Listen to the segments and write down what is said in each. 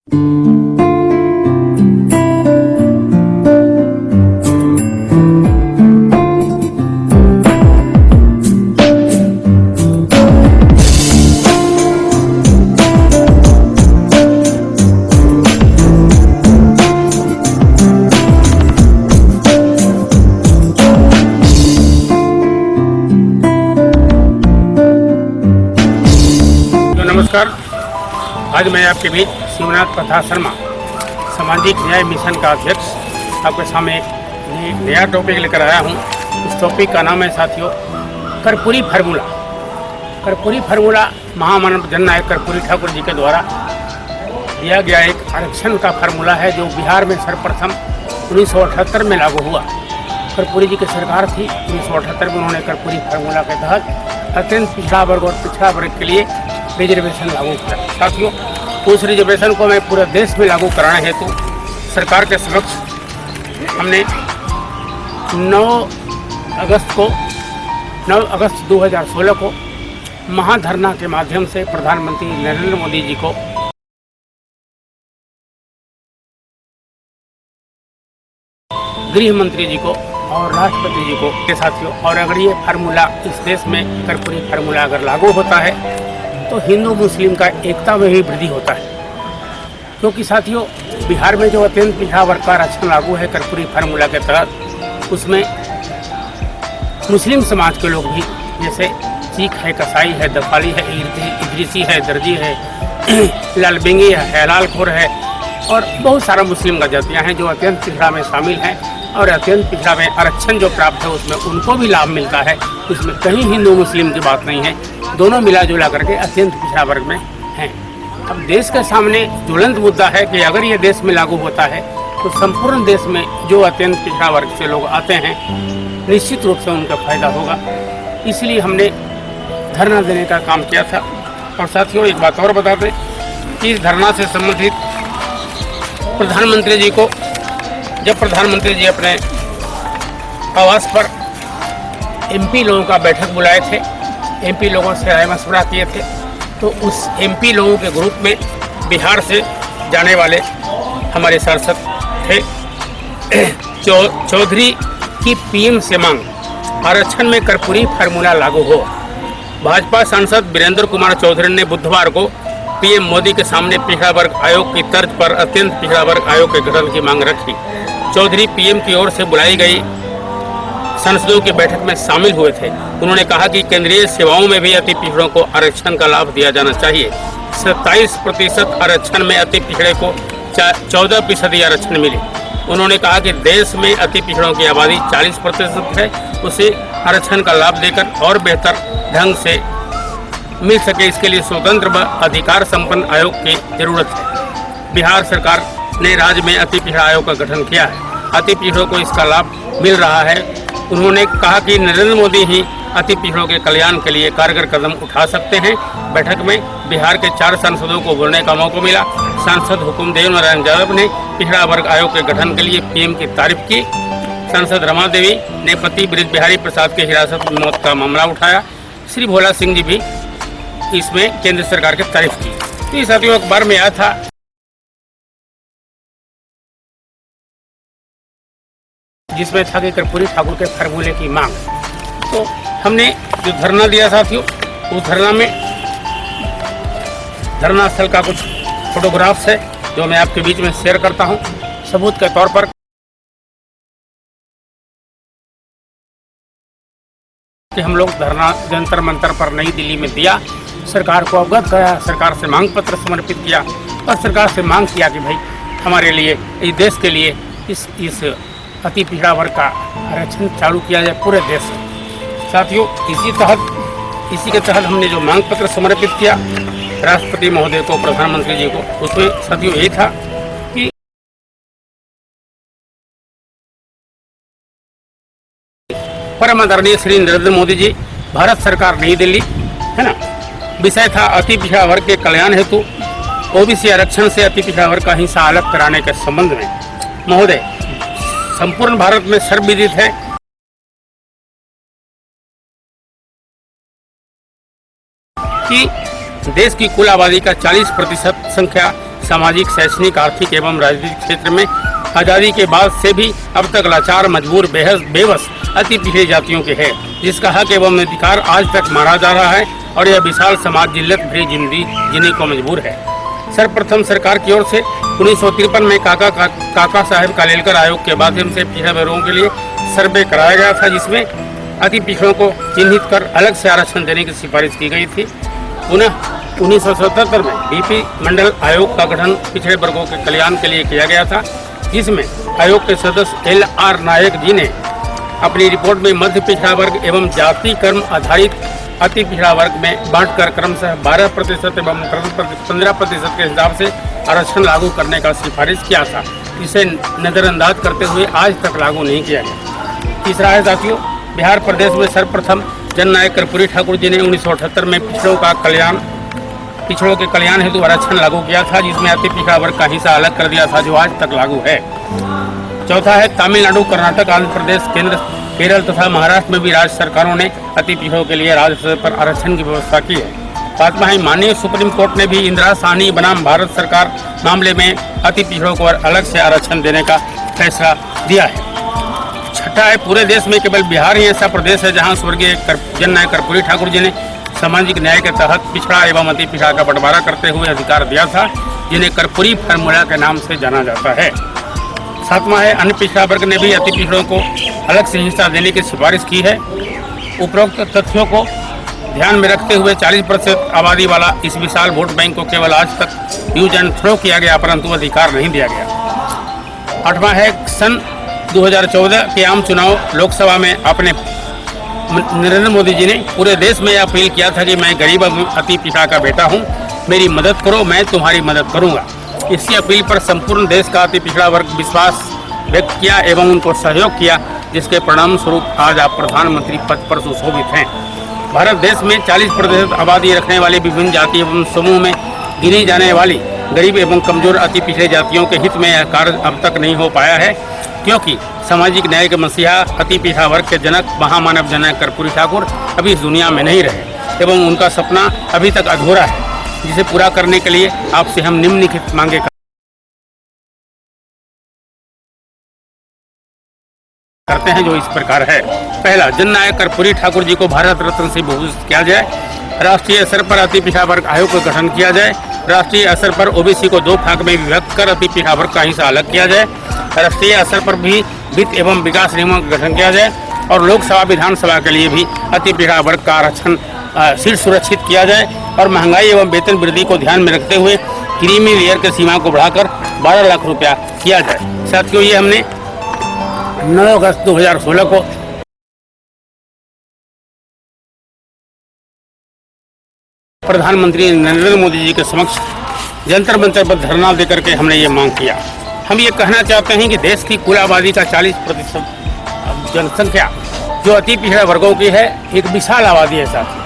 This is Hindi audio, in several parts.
नमस्कार। आज मैं आपके बीच शिवनाथ प्रताप शर्मा, सामाजिक न्याय मिशन का अध्यक्ष, आपके सामने एक नया टॉपिक लेकर आया हूँ। इस टॉपिक का नाम है साथियों कर्पूरी फार्मूला। कर्पूरी फार्मूला महामानव जननायक कर्पूरी ठाकुर जी के द्वारा दिया गया एक आरक्षण का फार्मूला है, जो बिहार में सर्वप्रथम 1978 में लागू हुआ। कर्पूरी जी की सरकार थी 1978 में, उन्होंने कर्पूरी फार्मूला के तहत अत्यंत पिछड़ा वर्ग और पिछड़ा वर्ग के लिए रिजर्वेशन लागू किया। साथियों, उस रिजर्वेशन को मैं पूरे देश में लागू कराने हेतु सरकार के समक्ष हमने 9 अगस्त 2016 को महाधरना के माध्यम से प्रधानमंत्री नरेंद्र मोदी जी को, गृह मंत्री जी को और राष्ट्रपति जी को के साथियों, और अगर ये फार्मूला इस देश में कर्पूरी फार्मूला अगर लागू होता है तो हिंदू मुस्लिम का एकता में भी वृद्धि होता है। क्योंकि साथियों, बिहार में जो अत्यंत पिछड़ा वर्ग का आरक्षण लागू है कर्पूरी फार्मूला के तहत, उसमें मुस्लिम समाज के लोग भी, जैसे सिख है, कसाई है, दफाली है, इदरीसी है, दर्जी है, लालबेंगी है, हलालखोर है और बहुत सारा मुस्लिम का जातियाँ हैं जो अत्यंत पिछड़ा में शामिल हैं। और अत्यंत पिछड़ा में आरक्षण जो प्राप्त है उसमें उनको भी लाभ मिलता है। उसमें कहीं हिंदू मुस्लिम की बात नहीं है, दोनों मिला जुला करके अत्यंत पिछड़ा वर्ग में हैं। अब देश के सामने ज्वलंत मुद्दा है कि अगर ये देश में लागू होता है तो संपूर्ण देश में जो अत्यंत पिछड़ा वर्ग से लोग आते हैं, निश्चित रूप से उनका फायदा होगा। इसलिए हमने धरना देने का काम किया था। और साथियों, एक बात और बता दें कि इस धरना से संबंधित प्रधानमंत्री जी को, जब प्रधानमंत्री जी अपने आवास पर एमपी लोगों का बैठक बुलाए थे, एमपी लोगों से राय मशवरा किए थे, तो उस एमपी लोगों के ग्रुप में बिहार से जाने वाले हमारे सांसद थे। चौधरी की पीएम से मांग, आरक्षण में कर्पूरी फार्मूला लागू हो। भाजपा सांसद वीरेंद्र कुमार चौधरी ने बुधवार को पीएम मोदी के सामने पिछड़ा वर्ग आयोग की तर्ज पर अत्यंत पिछड़ा वर्ग आयोग के गठन की मांग रखी। चौधरी पीएम की ओर से बुलाई गई सांसदों की बैठक में शामिल हुए थे। उन्होंने कहा कि केंद्रीय सेवाओं में भी अति पिछड़ों को आरक्षण का लाभ दिया जाना चाहिए। 27% आरक्षण में अति पिछड़े को 14% आरक्षण मिले। उन्होंने कहा कि देश में अति पिछड़ों की आबादी 40% है, उसे आरक्षण का लाभ देकर और बेहतर ढंग से मिल सके, इसके लिए स्वतंत्र व अधिकार संपन्न आयोग की जरूरत है। बिहार सरकार ने राज्य में अति पिछड़ा आयोग का गठन किया है। अति पिछड़ों को इसका लाभ मिल रहा है। उन्होंने कहा कि नरेंद्र मोदी ही अति पिछड़ों के कल्याण के लिए कारगर कदम उठा सकते हैं। बैठक में बिहार के 4 सांसदों को बोलने का मौका मिला। सांसद हुकुमदेव नारायण यादव ने पिछड़ा वर्ग आयोग के गठन के लिए पीएम की तारीफ की। सांसद रमा देवी ने पति ब्रिज बिहारी प्रसाद के हिरासत में मौत का मामला उठाया। श्री भोला सिंह जी भी इसमें केंद्र सरकार की तारीफ की। तो ये साथियों अखबार में आया था, जिसमें था कि कर्पूरी ठाकुर के फार्मूले की मांग। तो हमने जो धरना दिया साथियों, उस धरना में धरना स्थल का कुछ फोटोग्राफ्स है जो मैं आपके बीच में शेयर करता हूं सबूत के तौर पर कि हम लोग धरना जंतर मंतर पर नई दिल्ली में दिया, सरकार को अवगत कराया, सरकार से मांग पत्र समर्पित किया और सरकार से मांग किया कि भाई हमारे लिए, इस देश के लिए इस अति पिछड़ा वर्ग का आरक्षण चालू किया जाए पूरे देश में। साथियों, इसी के तहत हमने जो मांग पत्र समर्पित किया राष्ट्रपति महोदय को, प्रधानमंत्री जी को, उसमें साथियों यही था कि परम आदरणीय श्री नरेंद्र मोदी जी, भारत सरकार नई दिल्ली, है ना। विषय था अति पिछड़ा वर्ग के कल्याण हेतु ओबीसी आरक्षण से अति पिछड़ा वर्ग का हिस्सा अलग कराने के संबंध में। महोदय, संपूर्ण भारत में सर्वविदित है कि देश की कुल आबादी का 40% संख्या सामाजिक, शैक्षणिक, आर्थिक एवं राजनीतिक क्षेत्र में आज़ादी के बाद से भी अब तक लाचार, मजबूर, बेबस अति पिछड़ी जातियों के है, जिसका हक एवं अधिकार आज तक मारा जा रहा है और यह विशाल समाज जिल्लत भरी जिंदगी जीने को मजबूर है। सर्वप्रथम सरकार की ओर से 1953 में काका साहेब कालेलकर आयोग के माध्यम से पिछड़ा वर्गों के लिए सर्वे कराया गया था, जिसमें अति पिछड़ों को चिन्हित कर अलग से आरक्षण देने की सिफारिश की गई थी। पुनः 1977 में बीपी मंडल आयोग का गठन पिछड़े वर्गों के कल्याण के लिए किया गया था, जिसमें आयोग के सदस्य LR नायक जी ने अपनी रिपोर्ट में मध्य पिछड़ा वर्ग एवं जाति कर्म आधारित अति पिछड़ा वर्ग में बांटकर क्रमशः 12% एवं 15% के हिसाब से आरक्षण लागू करने का सिफारिश किया था। इसे नजरअंदाज करते हुए आज तक लागू नहीं किया गया। तीसरा है साथियों, बिहार प्रदेश में सर्वप्रथम जननायक कर्पूरी ठाकुर जी ने 1978 में पिछड़ों के कल्याण हेतु आरक्षण लागू किया था, जिसमें अति पिछड़ा वर्ग का हिस्सा अलग कर दिया था, जो आज तक लागू है। चौथा है, तमिलनाडु, कर्नाटक, आंध्र प्रदेश, केरल तथा महाराष्ट्र में भी राज्य सरकारों ने अति पिछड़ों के लिए राज्य स्तर पर आरक्षण की व्यवस्था की है। पांचवा है, माननीय सुप्रीम कोर्ट ने भी इंदिरा साहनी बनाम भारत सरकार मामले में अति पिछड़ों को अलग से आरक्षण देने का फैसला दिया है। छठा है, पूरे देश में केवल बिहार ही ऐसा प्रदेश है जहां स्वर्गीय जननायक कर्पूरी ठाकुर जी ने सामाजिक न्याय के तहत पिछड़ा एवं अति पिछड़ा का बंटवारा करते हुए अधिकार दिया था, जिन्हें कर्पूरी फार्मूला के नाम से जाना जाता है। सातवां है, अन्य पिछड़ा वर्ग ने भी अति पिछड़ों को अलग से हिस्सा देने की सिफारिश की है। उपरोक्त तथ्यों को ध्यान में रखते हुए 40% आबादी वाला इस विशाल वोट बैंक को केवल आज तक यूज एंड थ्रो किया गया, परंतु अधिकार नहीं दिया गया। आठवां है, सन 2014 के आम चुनाव लोकसभा में अपने नरेंद्र मोदी जी ने पूरे देश में अपील किया था कि मैं गरीब अति पिछड़ा का बेटा हूं, मेरी मदद करो, मैं तुम्हारी मदद करूंगा। इसी अपील पर संपूर्ण देश का अति पिछड़ा वर्ग विश्वास व्यक्त किया एवं उनको सहयोग किया, जिसके परिणाम स्वरूप आज आप प्रधानमंत्री पद पर सुशोभित हैं। भारत देश में 40% आबादी रखने वाली विभिन्न जाति एवं समूह में गिनी जाने वाली गरीब एवं कमजोर अति पिछड़े जातियों के हित में यह कार्य अब तक नहीं हो पाया है, क्योंकि सामाजिक न्याय के मसीहा अति पिछड़ा वर्ग के जनक महामानव जनक कर्पूरी ठाकुर अभी इस दुनिया में नहीं रहे एवं उनका सपना अभी तक अधूरा है, जिसे पूरा करने के लिए आपसे हम निम्नलिखित मांगे करते हैं, जो इस प्रकार है। पहला, जननायक कर्पूरी ठाकुर जी को भारत रत्न से भूषित किया जाए। राष्ट्रीय स्तर पर अति पिछड़ा वर्ग आयोग का गठन किया जाए। राष्ट्रीय स्तर पर ओबीसी को 2 भाग में विभक्त कर अति पिछड़ा वर्ग का हिस्सा अलग किया जाए। राष्ट्रीय स्तर पर भी वित्त एवं विकास निगमों का गठन किया जाए और लोकसभा, विधानसभा के लिए भी अति पिछड़ा वर्ग का आरक्षण सीट सुरक्षित किया जाए और महंगाई एवं वेतन वृद्धि को ध्यान में रखते हुए क्रीमी लेयर की सीमा को बढ़ाकर 12 लाख रुपया किया जाए। साथियों, ये हमने 9 अगस्त 2016 को प्रधानमंत्री नरेंद्र मोदी जी के समक्ष जंतर मंतर पर धरना देकर के हमने ये मांग किया। हम ये कहना चाहते हैं कि देश की कुल आबादी का 40% जनसंख्या जो अति पिछड़ा वर्गों की है, एक विशाल आबादी है। साथ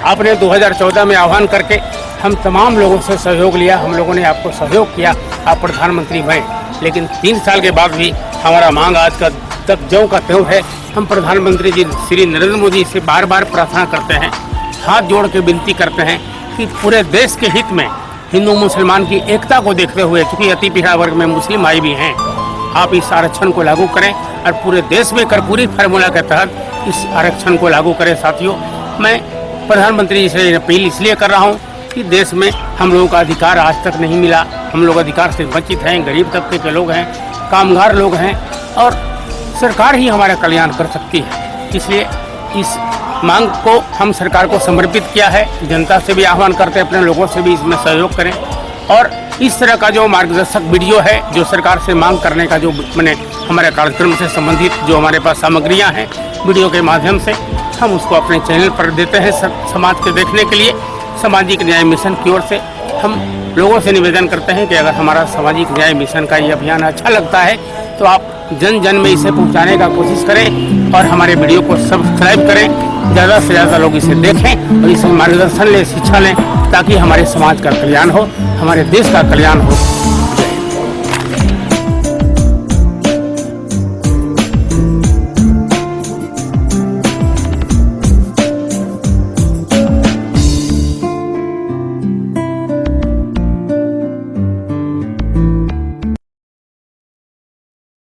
आपने 2014 में आह्वान करके हम तमाम लोगों से सहयोग लिया, हम लोगों ने आपको सहयोग किया, आप प्रधानमंत्री बने, लेकिन 3 साल के बाद भी हमारा मांग आज का तक ज्यों का त्यों है। हम प्रधानमंत्री जी श्री नरेंद्र मोदी से बार बार प्रार्थना करते हैं, हाथ जोड़ के विनती करते हैं कि पूरे देश के हित में हिंदू मुसलमान की एकता को देखते हुए, क्योंकि अति पिछड़ा वर्ग में मुस्लिम भाई भी हैं, आप इस आरक्षण को लागू करें और पूरे देश में कर्पूरी फार्मूला के तहत इस आरक्षण को लागू करें। साथियों, मैं प्रधानमंत्री जी से अपील इसलिए कर रहा हूँ कि देश में हम लोगों का अधिकार आज तक नहीं मिला, हम लोग अधिकार से वंचित हैं, गरीब तबके के लोग हैं, कामगार लोग हैं और सरकार ही हमारा कल्याण कर सकती है। इसलिए इस मांग को हम सरकार को समर्पित किया है। जनता से भी आह्वान करते हैं, अपने लोगों से भी इसमें सहयोग करें और इस तरह का जो मार्गदर्शक वीडियो है, जो सरकार से मांग करने का जो मैंने हमारे कार्यक्रम से संबंधित जो हमारे पास सामग्रियां हैं, वीडियो के माध्यम से हम उसको अपने चैनल पर देते हैं समाज के देखने के लिए। सामाजिक न्याय मिशन की ओर से हम लोगों से निवेदन करते हैं कि अगर हमारा सामाजिक न्याय मिशन का ये अभियान अच्छा लगता है तो आप जन जन में इसे पहुंचाने का कोशिश करें और हमारे वीडियो को सब्सक्राइब करें, ज़्यादा से ज़्यादा लोग इसे देखें और इसे मार्गदर्शन लें, शिक्षा लें, ताकि हमारे समाज का कल्याण हो, हमारे देश का कल्याण हो।